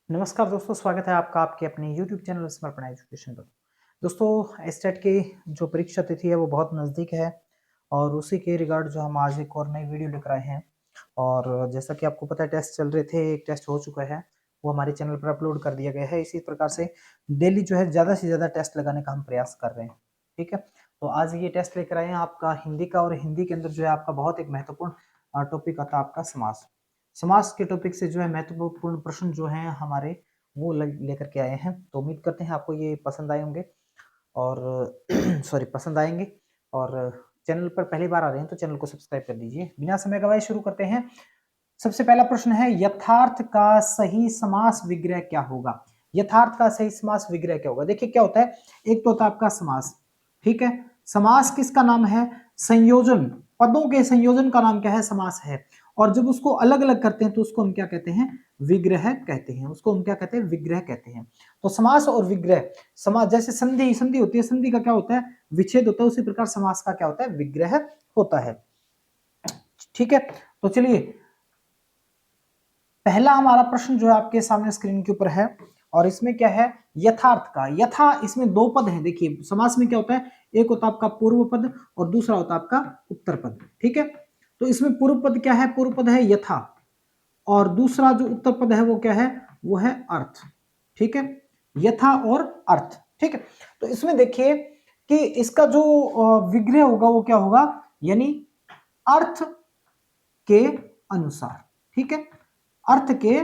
नमस्कार दोस्तों, स्वागत है आपका आपके अपने YouTube चैनल समर्पण एजुकेशन पर। दोस्तों, एस्टेट की जो परीक्षा तिथि है वो बहुत नज़दीक है और उसी के रिगार्ड जो हम आज एक और नई वीडियो लेकर आए हैं। और जैसा कि आपको पता है, टेस्ट चल रहे थे, एक टेस्ट हो चुका है, वो हमारे चैनल पर अपलोड कर दिया गया है। इसी प्रकार से डेली जो है ज़्यादा से ज़्यादा टेस्ट लगाने का हम प्रयास कर रहे हैं। ठीक है, तो आज ये टेस्ट लेकर आए हैं आपका हिंदी का, और हिंदी के अंदर जो है आपका बहुत एक महत्वपूर्ण टॉपिक आता है आपका समास। समाज के टॉपिक से जो है महत्वपूर्ण प्रश्न जो हैं हमारे वो लेकर के आए हैं। तो उम्मीद करते हैं आपको ये पसंद आए होंगे और सॉरी पसंद आएंगे। और चैनल पर पहली बार आ रहे हैं तो चैनल को सब्सक्राइब कर दीजिए। बिना समय गवाए शुरू करते हैं। सबसे पहला प्रश्न है, यथार्थ का सही समास विग्रह क्या होगा? यथार्थ का सही समास विग्रह क्या होगा? देखिए क्या होता है, एक तो होता है आपका समास। ठीक है, समास किसका नाम है? संयोजन, पदों के संयोजन का नाम क्या है? समास है। और जब उसको अलग अलग करते हैं तो उसको हम क्या कहते हैं? विग्रह कहते हैं। उसको हम क्या कहते हैं? विग्रह कहते हैं। तो समास और विग्रह, समास जैसे संधि संधि होती है, संधि का क्या होता है? विच्छेद होता है। उसी प्रकार समास का क्या होता है? विग्रह होता है। ठीक है, तो चलिए पहला हमारा प्रश्न जो है आपके सामने स्क्रीन के ऊपर है, और इसमें क्या है? यथार्थ का। यथा, इसमें दो पद हैं। देखिए समास में क्या होता है, एक होता है आपका पूर्व पद और दूसरा होता है आपका उत्तर पद। ठीक है, तो इसमें पूर्व पद क्या है? पूर्व पद है यथा, और दूसरा जो उत्तर पद है वो क्या है? वो है अर्थ। ठीक है, यथा और अर्थ। ठीक है, तो इसमें देखिए कि इसका जो विग्रह होगा वो क्या होगा? यानी अर्थ के अनुसार। ठीक है, अर्थ के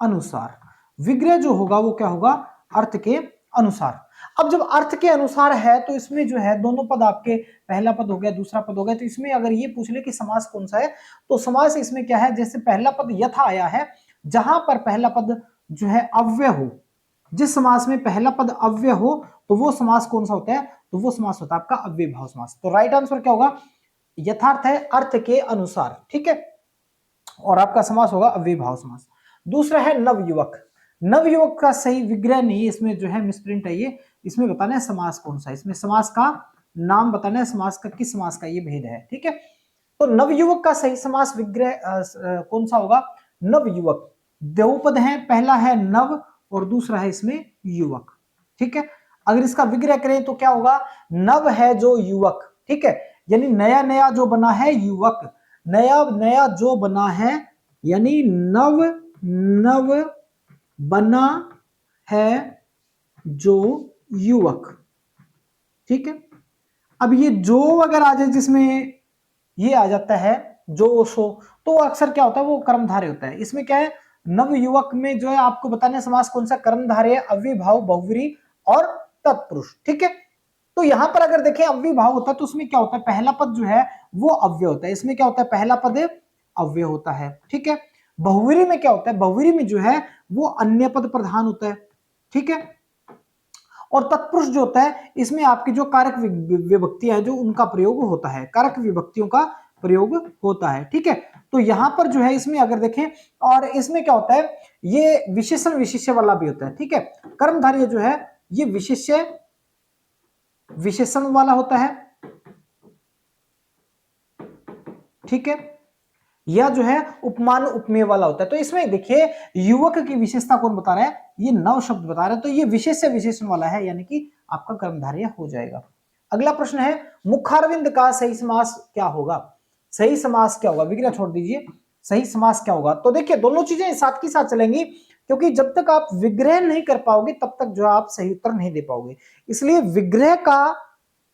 अनुसार विग्रह जो होगा वो क्या होगा? अर्थ के अनुसार। अब जब अर्थ के अनुसार है तो इसमें जो है दोनों पद आपके, पहला पद हो गया दूसरा पद हो गया, तो इसमें अगर ये पूछ ले कि समास कौन सा है, तो समास इसमें क्या है? जैसे पहला पद यथा आया है, जहां पर पहला पद जो है अव्यय हो, जिस समास में पहला पद अव्यय हो तो वो समास कौन सा होता है? तो वो समास होता है आपका अव्ययभाव समास। तो राइट आंसर क्या होगा? यथार्थ है अर्थ के अनुसार। ठीक है, और आपका समास होगा अव्ययभाव समास। दूसरा है नवयुवक। नवयुवक का सही विग्रह नहीं, इसमें जो है मिसप्रिंट है ये। इसमें बताना है समास कौन सा, इसमें समास का नाम बताना है, समास का किस समास का ये भेद है। ठीक है, तो नवयुवक का सही समास विग्रह कौन सा होगा? नवयुवक। दो पद है, पहला है नव और दूसरा है इसमें युवक। ठीक है, अगर इसका विग्रह करें तो क्या होगा? नव है जो युवक। ठीक है, यानी नया नया जो बना है युवक, नया नया जो बना है, यानी नव नव बना है जो युवक। ठीक है, अब ये जो अगर आ जाए जिसमें ये आ जाता है जो सो, तो अक्सर क्या होता है? वो कर्मधारय होता है। इसमें क्या है? नव युवक में जो है आपको बताना है समास कौन सा? कर्मधारय, अव्ययभाव, बहुव्रीहि और तत्पुरुष। ठीक है, तो यहां पर अगर देखें अव्ययभाव होता है तो उसमें क्या होता है? पहला पद जो है वो अव्यय होता है। इसमें क्या होता है? पहला पद अव्यय होता है। ठीक है, बहुव्रीहि में क्या होता है? बहुव्रीहि में जो है वो अन्य पद प्रधान होता है। ठीक है, और तत्पुरुष जो होता है इसमें आपकी जो कारक विभक्तियां है जो उनका प्रयोग होता है, कारक विभक्तियों का प्रयोग होता है। ठीक है, तो यहां पर जो है इसमें अगर देखें, और इसमें क्या होता है? ये विशेषण विशेष्य वाला भी होता है। ठीक है, कर्मधारय जो है ये विशेष्य विशेषण वाला होता है। ठीक है, या जो है उपमान उपमेय वाला होता है। तो इसमें देखिए युवक की विशेषता कौन बता रहा है? ये नव शब्द बता रहा है, तो ये विशेष्य विशेषण वाला है, यानी कि आपका कर्मधारय हो जाएगा। अगला प्रश्न है, मुखारविंद का सही समास क्या होगा? सही समास क्या होगा? विग्रह छोड़ दीजिए, सही समास क्या होगा? तो देखिए दोनों चीजें साथ की साथ चलेंगी, क्योंकि जब तक आप विग्रह नहीं कर पाओगे तब तक जो आप सही उत्तर नहीं दे पाओगे। इसलिए विग्रह का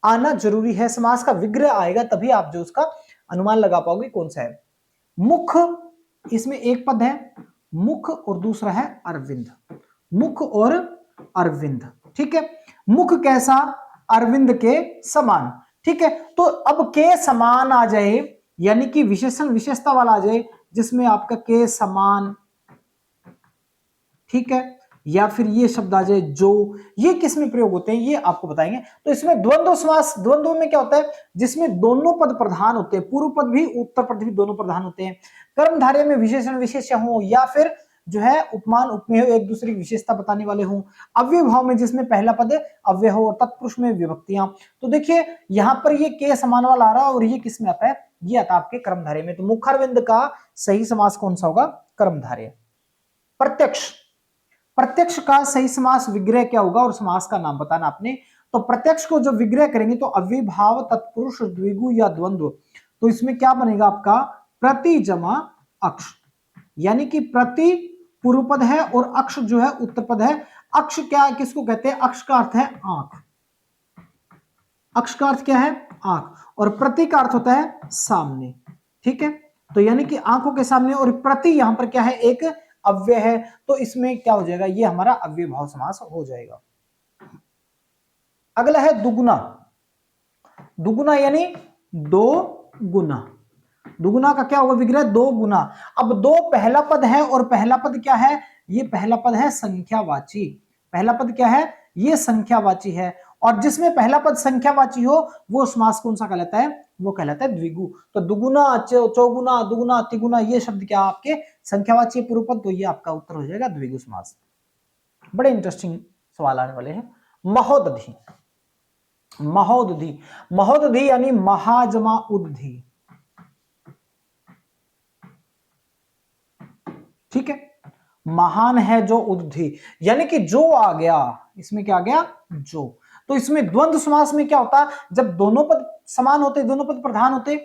आना जरूरी है। समास का विग्रह आएगा तभी आप जो उसका अनुमान लगा पाओगे कौन सा है। मुख, इसमें एक पद है मुख और दूसरा है अरविंद। मुख और अरविंद। ठीक है, मुख कैसा? अरविंद के समान। ठीक है, तो अब के समान आ जाए, यानी कि विशेषण विशेषता वाला आ जाए, जिसमें आपका के समान, ठीक है, या फिर ये शब्द आ जाए जो, ये किस में प्रयोग होते हैं ये आपको बताएंगे। तो इसमें द्वंद्व समास, द्वंद्व में क्या होता है? जिसमें दोनों पद प्रधान होते हैं, पूर्व पद भी उत्तर पद भी दोनों प्रधान होते हैं। कर्मधारय में विशेषण विशेष्य हो, या फिर जो है उपमान उपमेय हो, एक दूसरे की विशेषता बताने वाले हों। अव्ययभाव में जिसमें पहला पद अव्यय हो, और तत्पुरुष में विभक्तियां। तो देखिए यहां पर ये के समान वाला आ रहा है, और ये किस में आता है? ये आता है आपके कर्मधारय में। तो मुखारविंद का सही समास कौन सा होगा? कर्मधारय। प्रत्यक्ष, प्रत्यक्ष का सही समास विग्रह क्या होगा और समास का नाम बताना आपने। तो प्रत्यक्ष को जब विग्रह करेंगे तो अव्ययभाव, तत्पुरुष, द्विगु या द्वंद्व, तो इसमें क्या बनेगा आपका प्रति जमा अक्ष, यानी कि प्रति पूर्व पद है और अक्ष जो है उत्तर पद है। अक्ष क्या किसको कहते हैं? अक्ष का अर्थ है आंख, अक्ष का अर्थ क्या है? आंख, और प्रति का अर्थ होता है सामने, ठीक है। तो यानी कि आंखों के सामने, और प्रति यहां पर क्या है? एक अव्यय है, तो इसमें क्या हो जाएगा? ये हमारा अव्यय भाव समास हो जाएगा। अगला है दुगुना। दुगुना यानी दो गुना। दुगुना का क्या होगा विग्रह? दो गुना। अब दो पहला पद है, और पहला पद क्या है? ये पहला पद है संख्यावाची। पहला पद क्या है? ये संख्यावाची है, और जिसमें पहला पद संख्यावाची हो वो समास कौन सा कहलाता है? वो कहलाता है द्विगु। तो दुगुना, चौगुना, दुगुना, तिगुना, ये शब्द क्या आपके संख्यावाची पूर्व पद, तो ये आपका उत्तर हो जाएगा द्विगु समास। बड़े इंटरेस्टिंग सवाल आने वाले हैं। महोदधि। महोदधि, महोदधि यानी महाजमा उद्धि, ठीक है। महान है जो उद्धि, यानी कि जो आ गया, इसमें क्या आ गया? जो। तो इसमें द्वंद्व समास में क्या होता? जब दोनों पद समान होते, दोनों पद प्रधान होते,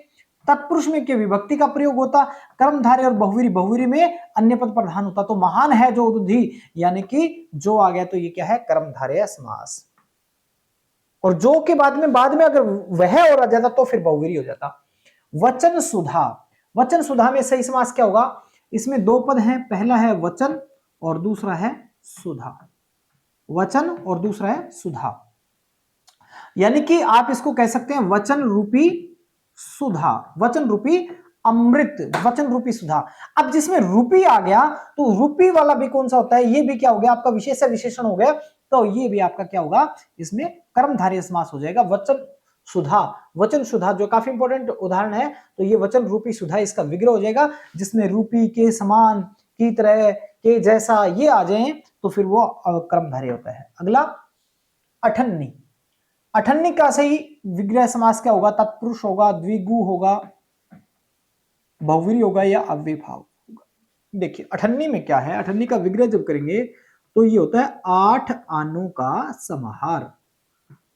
तत्पुरुष में क्या विभक्ति का प्रयोग होता, कर्मधारय और बहुवीरी, बहुवीरी में अन्य पद प्रधान होता। तो महान है जो उद्धि, यानी कि जो आ गया, तो ये क्या है? कर्मधारय समास। और जो के बाद में अगर वह और आ जाता तो फिर बहुवीरी हो जाता। वचन सुधा। वचन सुधा में सही समास क्या होगा? इसमें दो पद हैं, पहला है वचन और दूसरा है सुधा। वचन और दूसरा है सुधा, यानी कि आप इसको कह सकते हैं वचन रूपी सुधा, वचन रूपी अमृत, वचन रूपी सुधा। अब जिसमें रूपी आ गया तो रूपी वाला भी कौन सा होता है? ये भी क्या हो गया? आपका विशेष विशेषण हो गया, तो ये भी आपका क्या होगा? इसमें कर्मधारय समास हो जाएगा। वचन सुधा, वचन सुधा जो काफी इंपॉर्टेंट उदाहरण है, तो ये वचन रूपी सुधा इसका विग्रह हो जाएगा, जिसमें रूपी के समान, की तरह, के जैसा ये आ जाए तो फिर वो कर्मधारय होता है। अगला अठन्नी। अठन्नी का सही विग्रह समास क्या होगा? तत्पुरुष होगा, द्विगु होगा, बहुवीरी होगा या अव्ययभाव होगा। देखिए अठन्नी में क्या है? अठन्नी का विग्रह जब करेंगे तो ये होता है आठ आनों का समाहार,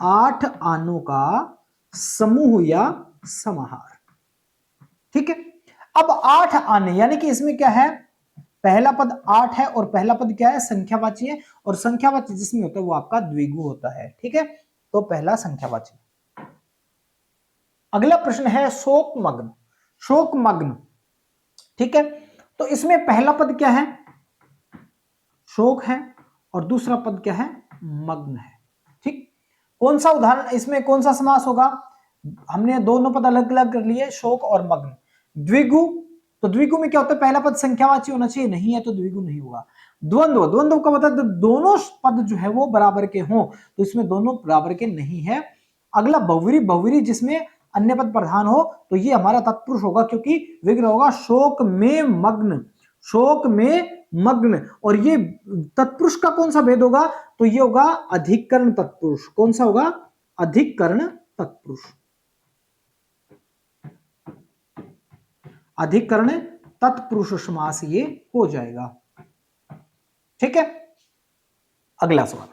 आठ आनों का समूह या समाहार, ठीक है। अब आठ आने, यानी कि इसमें क्या है? पहला पद आठ है और पहला पद क्या है? संख्यावाची है, और संख्यावाची जिसमें होता है वो आपका द्विगु होता है, ठीक है। तो पहला संख्यावाची। अगला प्रश्न है शोकमग्न। शोकमग्न, ठीक है। तो इसमें पहला पद क्या है? शोक है, और दूसरा पद क्या है? मग्न है, ठीक। कौन सा उदाहरण, इसमें कौन सा समास होगा? हमने दोनों पद अलग अलग कर लिए, शोक और मग्न। द्विगु, तो द्विगु में क्या होता है? पहला पद संख्यावाची होना चाहिए, नहीं है तो द्विगु नहीं होगा। द्वंद्व, द्वंद्व का मतलब दोनों पद जो है वो बराबर के हों, तो इसमें दोनों बराबर के नहीं है। अगला बहुवीरी, बहुवीरी जिसमें अन्य पद प्रधान हो, तो ये हमारा तत्पुरुष होगा, क्योंकि विग्रह होगा शोक में मग्न, शोक में मग्न। और ये तत्पुरुष का कौन सा भेद होगा? तो ये होगा अधिकरण तत्पुरुष। कौन सा होगा? अधिकरण तत्पुरुष, अधिकरण तत्पुरुष समास ये हो जाएगा, ठीक है। अगला सवाल,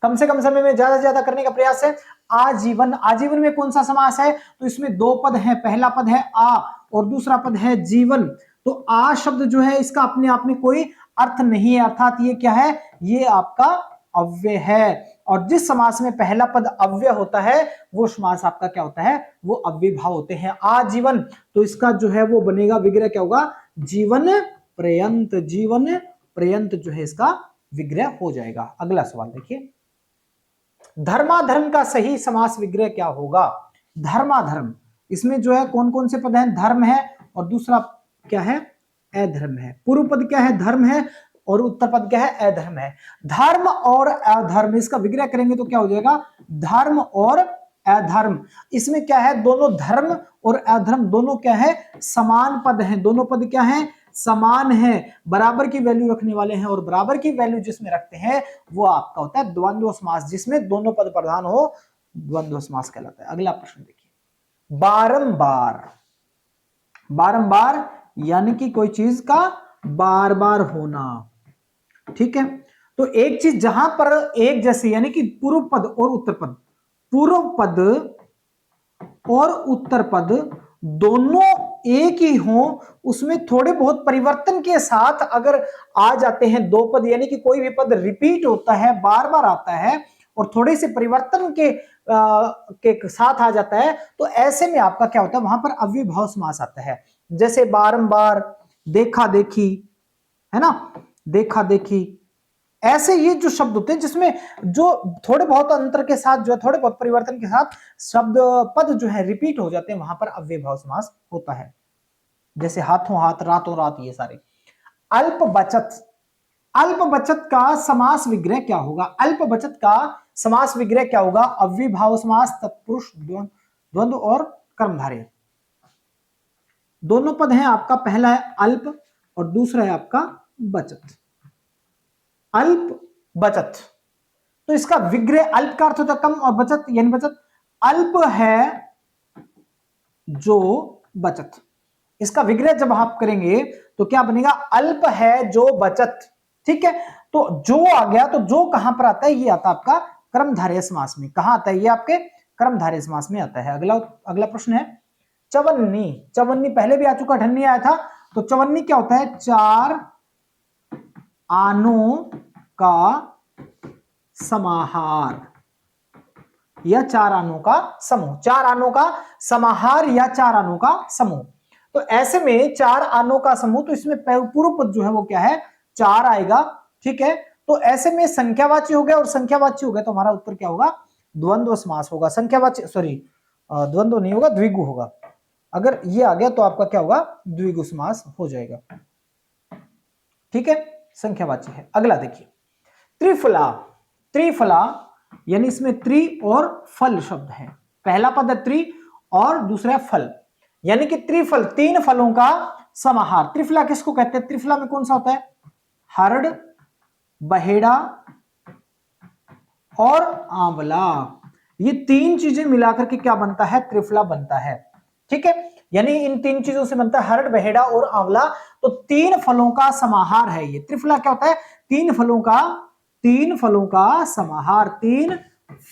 कम से कम समय में ज्यादा से ज्यादा करने का प्रयास है। आजीवन। आजीवन में कौन सा समास है? तो इसमें दो पद हैं, पहला पद है आ और दूसरा पद है जीवन। तो आ शब्द जो है इसका अपने आप में कोई अर्थ नहीं है, अर्थात ये क्या है? ये आपका अव्यय है, और जिस समास में पहला पद अव्यय होता है वो समास आपका क्या होता है? वो अव्ययभाव होते हैं। आजीवन, तो इसका जो है वो बनेगा विग्रह क्या होगा? जीवन पर्यंत, जीवन पर्यंत जो है इसका विग्रह हो जाएगा। अगला सवाल देखिए, धर्माधर्म का सही समास विग्रह क्या होगा? धर्माधर्म, इसमें जो है कौन कौन से पद हैं? धर्म है, और दूसरा क्या है? अधर्म है। पूर्व पद क्या है? धर्म है, और उत्तर पद क्या है? अधर्म है। धर्म और अधर्म, इसका विग्रह करेंगे तो क्या हो जाएगा? धर्म और अधर्म। इसमें क्या है? दोनों धर्म और अधर्म दोनों क्या है? समान पद हैं, दोनों पद क्या है? समान है, बराबर की वैल्यू रखने वाले हैं, और बराबर की वैल्यू जिसमें रखते हैं वो आपका होता है द्वंद्व समास, जिसमें दोनों पद प्रधान हो, द्वंद्व समास कहलाता है। अगला प्रश्न देखिए, बारंबार। बारंबार यानी कि कोई चीज का बार बार होना, ठीक है, तो एक चीज जहां पर एक जैसे यानी कि पूर्व पद और उत्तर पद, पूर्व पद और उत्तर पद दोनों एक ही हो, उसमें थोड़े बहुत परिवर्तन के साथ अगर आ जाते हैं दो पद, यानी कि कोई भी पद रिपीट होता है, बार बार आता है और थोड़े से परिवर्तन के साथ आ जाता है, तो ऐसे में आपका क्या होता है, वहां पर अव्ययभाव समास आता है। जैसे बारंबार, देखा देखी, है ना, देखा देखी, ऐसे ये जो शब्द होते हैं जिसमें जो थोड़े बहुत अंतर के साथ, जो थोड़े बहुत परिवर्तन के साथ शब्द पद जो है रिपीट हो जाते हैं, वहां पर अव्ययभाव समास होता है। जैसे हाथों हाथ, रातों रात, ये सारे। अल्प बचत, अल्प बचत का समास विग्रह क्या होगा? अल्प बचत का समास विग्रह क्या होगा? अव्ययभाव समास, तत्पुरुष, द्वंद्व और कर्मधारय। दोनों पद हैं आपका, पहला है अल्प और दूसरा है आपका बचत। अल्प बचत, तो इसका विग्रह, अल्प का अर्थ होता है कम और बचत यानी बचत, अल्प है जो बचत, इसका विग्रह जब आप करेंगे तो क्या बनेगा? अल्प है जो बचत। ठीक है, तो जो आ गया, तो जो कहां पर आता है? ये आता है आपका कर्मधारय समास में। कहां आता है ये? आपके कर्मधारय समास में आता है। अगला प्रश्न है चवन्नी। चवन्नी पहले भी आ चुका, ढन्नी आया था, तो चवन्नी क्या होता है? चार आनों का समाहार या चार आनों का समूह, चार आनों का समाहार या चार आनों का समूह। तो ऐसे में चार आनों का समूह, तो इसमें पूर्व पद जो है वो क्या है? चार आएगा। ठीक है, तो ऐसे में संख्यावाची हो गया, और संख्यावाची हो गया तो हमारा उत्तर क्या होगा? द्वंद्व समास होगा। संख्यावाची, सॉरी, द्वंद्व नहीं होगा, द्विगु होगा। अगर ये आ गया तो आपका क्या होगा? द्विगु समास हो जाएगा। ठीक है, संख्यावाची है। अगला देखिए, त्रिफला। त्रिफला यानी इसमें त्रि और फल शब्द है। पहला पद है त्रि और दूसरा है फल, यानी कि त्रिफल, तीन फलों का समाहार। त्रिफला किसको कहते हैं? त्रिफला में कौन सा होता है? हरड़, बहेड़ा और आंवला। ये तीन चीजें मिलाकर के क्या बनता है? त्रिफला बनता है। ठीक है, यानी इन तीन चीजों से बनता है हरड़, बहेड़ा और आंवला, तो तीन फलों का समाहार है ये। त्रिफला क्या होता है? तीन फलों का समाहार, तीन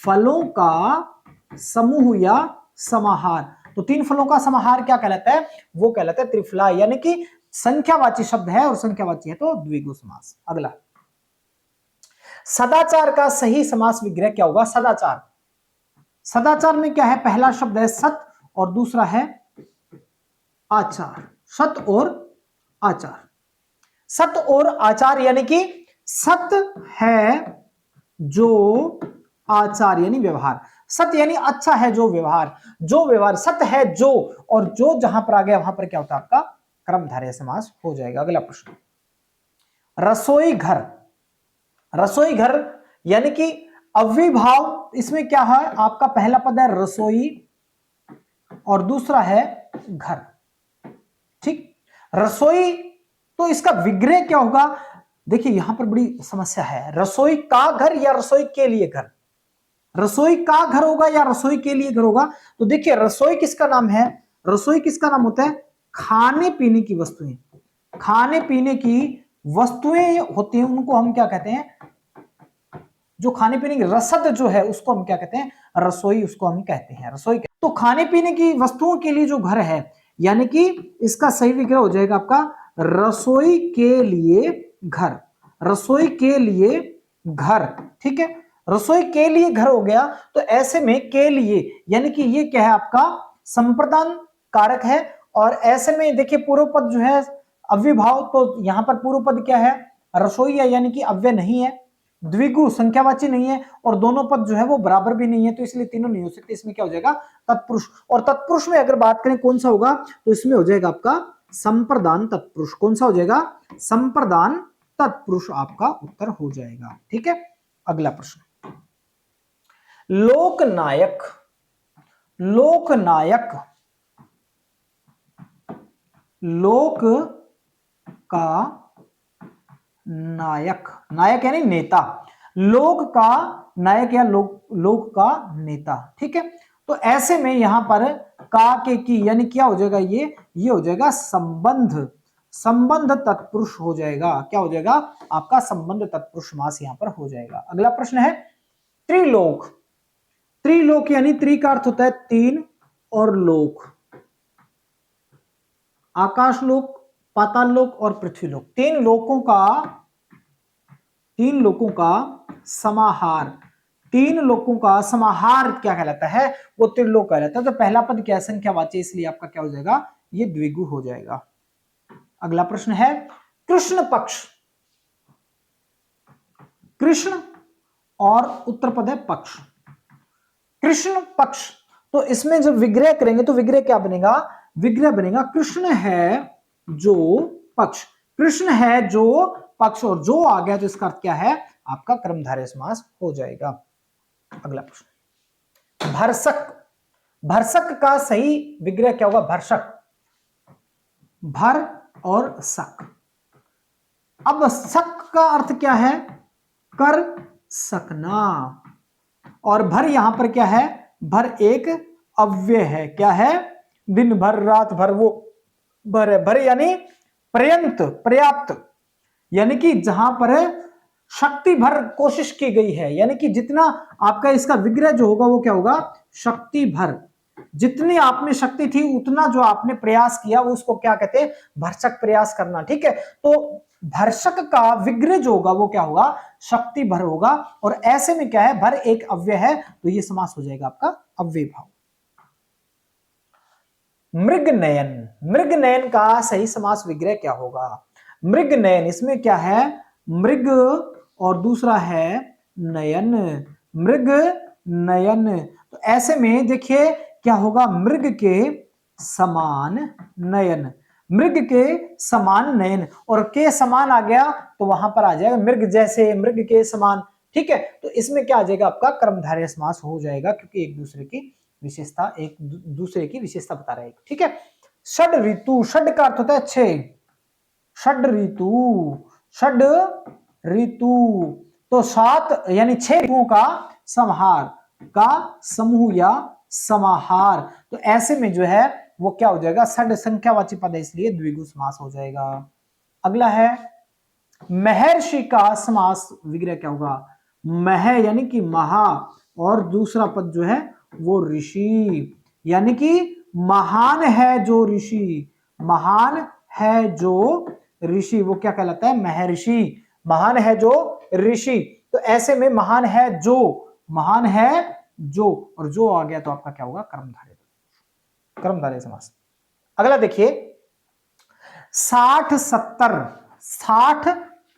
फलों का समूह या समाहार। तो तीन फलों का समाहार क्या कहलाता है? वो कहलाता है त्रिफला, यानी कि संख्यावाची शब्द है और संख्यावाची है तो द्विगु समास। अगला, सदाचार का सही समास विग्रह क्या होगा? सदाचार, सदाचार में क्या है? पहला शब्द है सत और दूसरा है आचार। सत और आचार, सत और आचार, यानी कि सत है जो आचार यानी व्यवहार। सत यानी अच्छा है जो व्यवहार, जो व्यवहार, सत है जो, और जो जहां पर आ गया वहां पर क्या होता है? आपका कर्मधारय समास हो जाएगा। अगला प्रश्न, रसोई घर। रसोई घर यानी कि अव्ययभाव, इसमें क्या है? आपका पहला पद है रसोई और दूसरा है घर। ठीक, रसोई, तो इसका विग्रह क्या होगा? देखिए यहां पर बड़ी समस्या है, रसोई का घर या रसोई के लिए घर? रसोई का घर होगा या रसोई के लिए घर होगा? तो देखिए रसोई किसका नाम है? रसोई किसका नाम होता है? खाने पीने की वस्तुएं, खाने पीने की वस्तुएं होती हैं, उनको हम क्या कहते हैं? जो खाने पीने की रसद जो है उसको हम क्या कहते हैं? रसोई, उसको हम कहते हैं रसोई। तो खाने पीने की वस्तुओं के लिए जो घर है, यानी कि इसका सही विग्रह हो जाएगा आपका रसोई के लिए घर। रसोई के लिए घर, ठीक है, रसोई के लिए घर हो गया। तो ऐसे में के लिए, यानी कि ये क्या है? आपका संप्रदान कारक है। और ऐसे में देखिए पूर्व पद जो है अव्ययभाव, तो यहां पर पूर्व पद क्या है? रसोई है, यानी कि अव्यय नहीं है, द्विगु संख्यावाची नहीं है, और दोनों पद जो है वो बराबर भी नहीं है, तो इसलिए तीनों नहीं हो सकते। इसमें क्या हो जाएगा? तत्पुरुष। और तत्पुरुष में अगर बात करें कौन सा होगा, तो इसमें हो जाएगा आपका संप्रदान तत्पुरुष। कौन सा हो जाएगा? संप्रदान तत्पुरुष आपका उत्तर हो जाएगा। ठीक है, अगला प्रश्न, लोकनायक। लोकनायक, लोक का नायक, नायक यानी नेता, लोक का नायक या लोक का नेता। ठीक है, तो ऐसे में यहां पर का के की, यानी क्या हो जाएगा? ये हो जाएगा संबंध, संबंध तत्पुरुष हो जाएगा। क्या हो जाएगा आपका संबंध तत्पुरुष समास यहां पर हो जाएगा। अगला प्रश्न है त्रिलोक। त्रिलोक यानी त्रि का अर्थ होता है तीन और लोक, आकाश लोक, पाताल लोक और पृथ्वी लोक। तीन लोकों का समाहार, तीन लोकों का समाहार क्या कहलाता है, वो त्रिलोक कहलाता है। तो पहला पद क्या है, संख्यावाची, इसलिए आपका क्या हो जाएगा, ये द्विगु हो जाएगा। अगला प्रश्न है कृष्ण पक्ष। कृष्ण और उत्तर पद है पक्ष। कृष्ण पक्ष, तो इसमें जब विग्रह करेंगे तो विग्रह क्या बनेगा, विग्रह बनेगा कृष्ण है जो पक्ष। कृष्ण है जो पक्ष, और जो आ गया तो इसका अर्थ क्या है, आपका कर्मधारय समास हो जाएगा। अगला प्रश्न भरसक। भरसक का सही विग्रह क्या होगा, भरसक, भर और सक। अब सक का अर्थ क्या है, कर सकना, और भर यहां पर क्या है, भर एक अव्यय है। क्या है, दिन भर रात भर, वो भर है। भर यानी पर्यंत, पर्याप्त, यानी कि जहां पर शक्ति भर कोशिश की गई है, यानी कि जितना आपका इसका विग्रह जो होगा वो क्या होगा, शक्ति भर, जितनी आप में शक्ति थी उतना जो आपने प्रयास किया वो उसको क्या कहते हैं, भरसक प्रयास करना। ठीक है, तो भरसक का विग्रह जो होगा वो क्या होगा, शक्ति भर होगा। और ऐसे में क्या है, भर एक अव्यय है, तो ये समास हो जाएगा आपका अव्यय भाव। मृग नयन। मृग नयन का सही समास विग्रह क्या होगा, मृग नयन, इसमें क्या है, मृग और दूसरा है नयन, मृग नयन। तो ऐसे में देखिए क्या होगा, मृग के समान नयन, मृग के समान नयन, और के समान आ गया तो वहां पर आ जाएगा मृग जैसे, मृग के समान। ठीक है, तो इसमें क्या आ जाएगा, आपका कर्मधारय समास हो जाएगा, क्योंकि एक दूसरे की विशेषता, एक दूसरे की विशेषता बता रहे हैं। ठीक है, षड ऋतु, षड का अर्थ होता है छह, षड ऋतु, षड ऋतु, तो सात यानी छह ऋतुओं का समाहार, का समूह या समाहार। तो ऐसे में जो है वो क्या हो जाएगा, षड संख्यावाची पद है, इसलिए द्विगु समास हो जाएगा। अगला है महर्षि का समास विग्रह क्या होगा, मह यानी कि महा, और दूसरा पद जो है वो ऋषि, यानी कि महान है जो ऋषि, महान है जो ऋषि, वो क्या कहलाता है, महर्षि, महान है जो ऋषि। तो ऐसे में महान है जो, महान है जो, और जो आ गया तो आपका क्या होगा, कर्मधारय, कर्मधारय समास। अगला देखिए 60 70, 60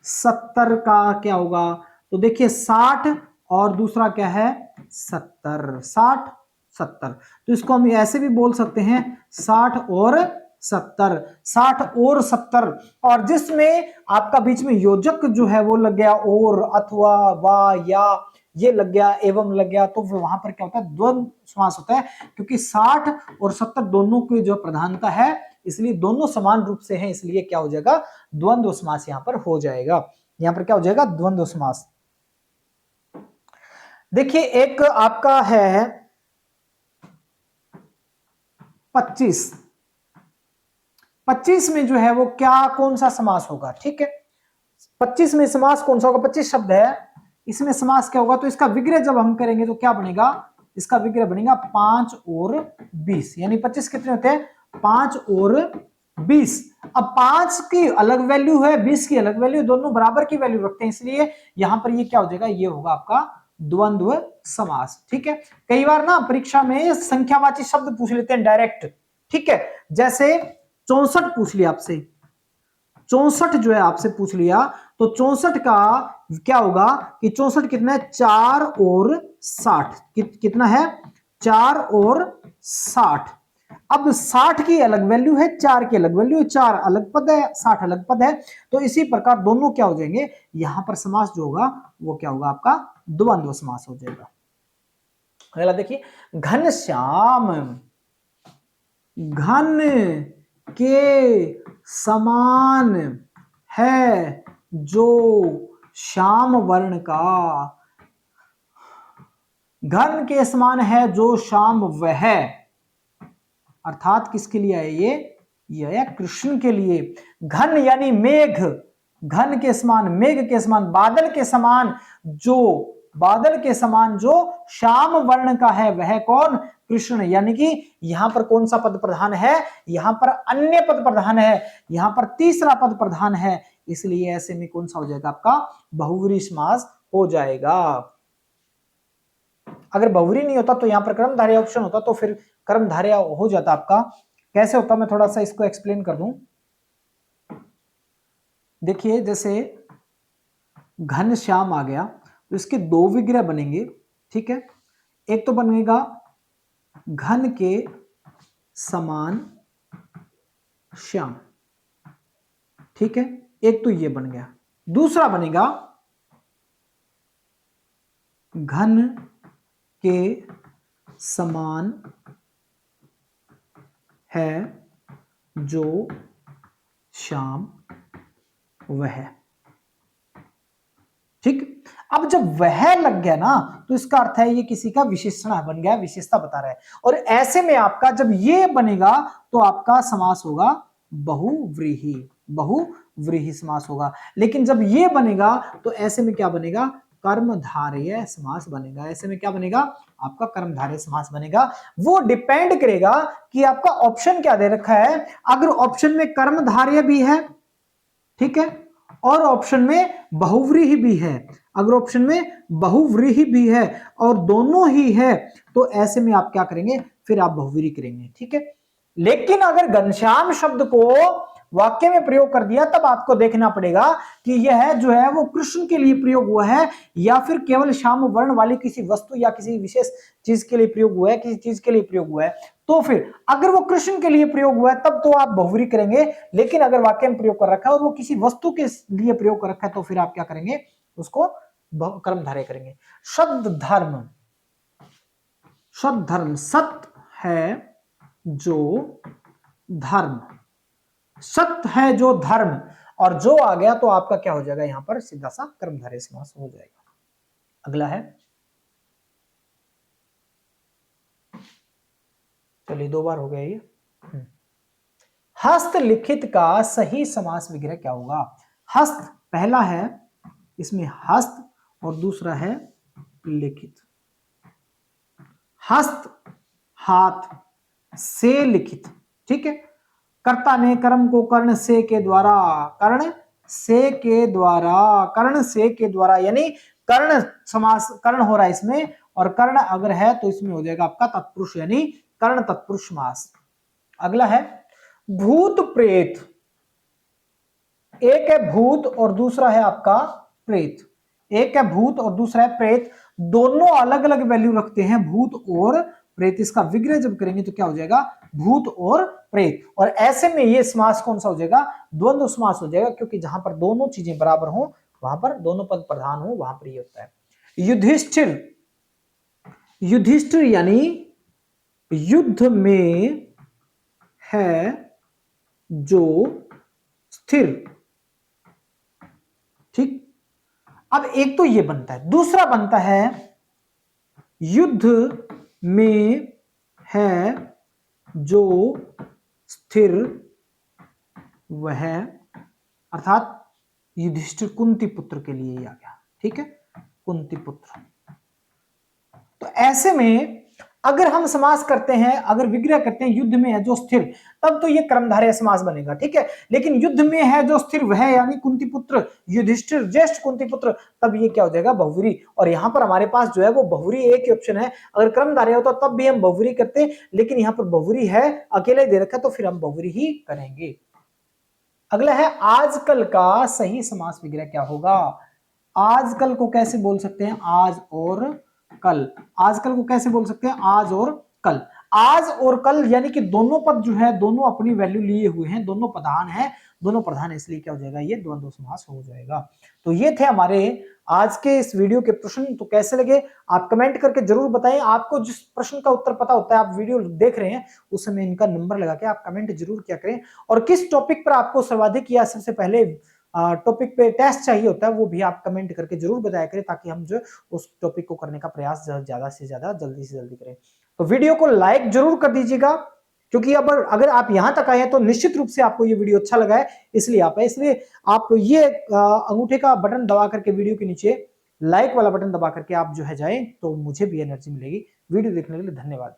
70 का क्या होगा, तो देखिए 60 और दूसरा क्या है 70, 60 70, तो इसको हम ऐसे भी बोल सकते हैं 60 और 70, 60 और 70, और जिसमें आपका बीच में योजक जो है वो लग गया और, अथवा, वा, या, ये लग गया, एवं लग गया, तो वहां पर क्या होता है, द्वंद्व समास होता है, क्योंकि 60 और 70 दोनों की जो प्रधानता है, इसलिए दोनों समान रूप से हैं, इसलिए क्या हो जाएगा, द्वंद्व समास यहां पर हो जाएगा। यहां पर क्या हो जाएगा, द्वंद्व समास। देखिए एक आपका है 25, 25 में जो है वो क्या, कौन सा समास होगा, ठीक है, 25 में समास कौन सा होगा, 25 शब्द है, इसमें समास क्या होगा, तो इसका विग्रह जब हम करेंगे तो क्या बनेगा, इसका विग्रह बनेगा 5 और 20, यानी 25 कितने होते हैं, 5 और 20। अब 5 की अलग वैल्यू है, 20 की अलग वैल्यू, दोनों बराबर की वैल्यू रखते हैं, इसलिए यहां पर ये क्या हो जाएगा, ये होगा आपका द्वंद्व समास। ठीक है, कई बार ना परीक्षा में संख्यावाची शब्द पूछ लेते हैं डायरेक्ट। ठीक है, जैसे 64 पूछ लिया आपसे, 64 जो है आपसे पूछ लिया, तो 64 का क्या होगा कि 64 कितना है, 4 और 60, कितना है, 4 और 60। अब 60 की अलग वैल्यू है, 4 की अलग वैल्यू है, 4 अलग पद है, 60 अलग पद है, तो इसी प्रकार दोनों क्या हो जाएंगे, यहां पर समास जो होगा वो क्या होगा, आपका द्वंद्व समास हो जाएगा। अगला देखिए घनश्याम, घन के समान है जो श्याम वर्ण का, घन के समान है जो श्याम वह, अर्थात किसके लिए है ये, यह कृष्ण के लिए। घन यानी मेघ, घन के समान, मेघ के समान, बादल के समान, जो बादल के समान जो श्याम वर्ण का है वह कौन? कृष्ण। यानी कि यहां पर कौन सा पद प्रधान है? यहां पर अन्य पद प्रधान है, यहां पर तीसरा पद प्रधान है, इसलिए ऐसे में कौन सा हो जाएगा आपका? बहुव्रीहि समास हो जाएगा। अगर बहुव्रीहि नहीं होता तो यहां पर कर्मधारय ऑप्शन होता तो फिर कर्मधारय हो जाता आपका। कैसे होता मैं थोड़ा सा इसको एक्सप्लेन कर दूं। देखिए जैसे घन श्याम आ गया तो इसके दो विग्रह बनेंगे, ठीक है। एक तो बनेगा घन के समान श्याम, ठीक है, एक तो ये बन गया। दूसरा बनेगा घन के समान है जो श्याम वह, ठीक। अब जब वह लग गया ना तो इसका अर्थ है ये किसी का विशेषण बन गया, विशेषता बता रहा है। और ऐसे में आपका जब ये बनेगा तो आपका समास होगा बहुव्रीहि, बहुव्रीहि समास होगा। लेकिन जब ये बनेगा तो ऐसे में क्या बनेगा? कर्मधारय समास बनेगा। ऐसे में क्या बनेगा? आपका कर्मधारय समास बनेगा। वो डिपेंड करेगा कि आपका ऑप्शन क्या दे रखा है। अगर ऑप्शन में कर्मधारय भी है, ठीक है, और ऑप्शन में बहुव्रीहि भी है, अगर ऑप्शन में बहुव्रीहि भी है और दोनों ही है तो ऐसे में आप क्या करेंगे? फिर आप बहुव्रीहि करेंगे, ठीक है। लेकिन अगर घनश्याम शब्द को वाक्य में प्रयोग कर दिया तब आपको देखना पड़ेगा कि यह जो है वो कृष्ण के लिए प्रयोग हुआ है या फिर केवल श्याम वर्ण वाली किसी वस्तु या किसी विशेष चीज के लिए प्रयोग हुआ है, किसी चीज के लिए प्रयोग हुआ है। तो फिर अगर वो कृष्ण के लिए प्रयोग हुआ है तब तो आप बहुव्रीहि करेंगे, लेकिन अगर वाक्य में प्रयोग कर रखा है और वो किसी वस्तु के लिए प्रयोग कर रखा है तो फिर आप क्या करेंगे? उसको कर्मधारय करेंगे। शब्द धर्म, शब्द धर्म, सत्य है जो धर्म, सत्य है जो धर्म, और जो आ गया तो आपका क्या हो जाएगा? यहां पर सीधा सा कर्मधारय समास हो जाएगा। अगला है, चलिए दो बार हो गया ये। हस्तलिखित का सही समास विग्रह क्या होगा? हस्त पहला है, इसमें हस्त, और दूसरा है लिखित। हस्त हाथ, से लिखित, ठीक है। कर्ता ने कर्म को कर्ण से के द्वारा, कर्ण से के द्वारा, कर्ण से के द्वारा, यानी कर्ण समास, कर्ण हो रहा है इसमें, और कर्ण अगर है तो इसमें हो जाएगा आपका तत्पुरुष, यानी कर्ण तत्पुरुष समास। अगला है भूत प्रेत, एक है भूत और दूसरा है आपका प्रेत। एक है भूत और दूसरा है प्रेत, दोनों अलग अलग वैल्यू रखते हैं, भूत और प्रेत। इसका विग्रह जब करेंगे तो क्या हो जाएगा? भूत और प्रेत। और ऐसे में ये समास कौन सा हो जाएगा? द्वंद्व समास हो जाएगा, क्योंकि जहां पर दोनों चीजें बराबर हो, वहां पर दोनों पद प्रधान हो, वहां पर ये होता है। युधिष्ठिर, युधिष्ठिर यानी युद्ध में है जो स्थिर, ठीक। अब एक तो ये बनता है, दूसरा बनता है युद्ध में है जो स्थिर वह, अर्थात युधिष्ठिर कुंती पुत्र के लिए ही आ गया, ठीक है, कुंती पुत्र। तो ऐसे में अगर हम समास करते हैं, अगर विग्रह करते हैं युद्ध में है जो स्थिर, तब तो ये कर्मधारय समास बनेगा, ठीक है। लेकिन युद्ध में है जो स्थिर वह, यानी कुंती पुत्र युधिष्ठिर, ज्येष्ठ कुंती पुत्र, तब ये क्या हो जाएगा? बहुव्रीहि। और यहां पर हमारे पास जो है वो बहुव्रीहि एक ही ऑप्शन है। अगर कर्मधारय होता तब भी हम बहुव्रीहि करते, लेकिन यहां पर बहुव्रीहि है, अकेले दे रखा, तो फिर हम बहुव्रीहि ही करेंगे। अगला है आजकल का सही समास विग्रह क्या होगा? आजकल को कैसे बोल सकते हैं? आज और कल। आजकल को कैसे बोल सकते हैं? आज और कल। आज और कल यानी कि दोनों पद जो है दोनों अपनी वैल्यू लिए हुए हैं, दोनों प्रधान है, दोनों प्रधान, इसलिए क्या हो जाएगा? ये द्वंद्व समास हो जाएगा। तो ये थे हमारे आज के इस वीडियो के प्रश्न। तो कैसे लगे आप कमेंट करके जरूर बताएं। आपको जिस प्रश्न का उत्तर पता होता है, आप वीडियो देख रहे हैं उस समय इनका नंबर लगा के आप कमेंट जरूर किया करें। और किस टॉपिक पर आपको सर्वाधिक या सबसे पहले टॉपिक पे टेस्ट चाहिए होता है, वो भी आप कमेंट करके जरूर बताया करें, ताकि हम जो उस टॉपिक को करने का प्रयास ज्यादा से ज्यादा, जल्दी से जल्दी करें। तो वीडियो को लाइक जरूर कर दीजिएगा, क्योंकि अब अगर आप यहां तक आए हैं तो निश्चित रूप से आपको ये वीडियो अच्छा लगा है, इसलिए आप ये अंगूठे का बटन दबा करके वीडियो के नीचे लाइक वाला बटन दबा करके आप जो है जाएं, तो मुझे भी एनर्जी मिलेगी। वीडियो देखने के लिए धन्यवाद।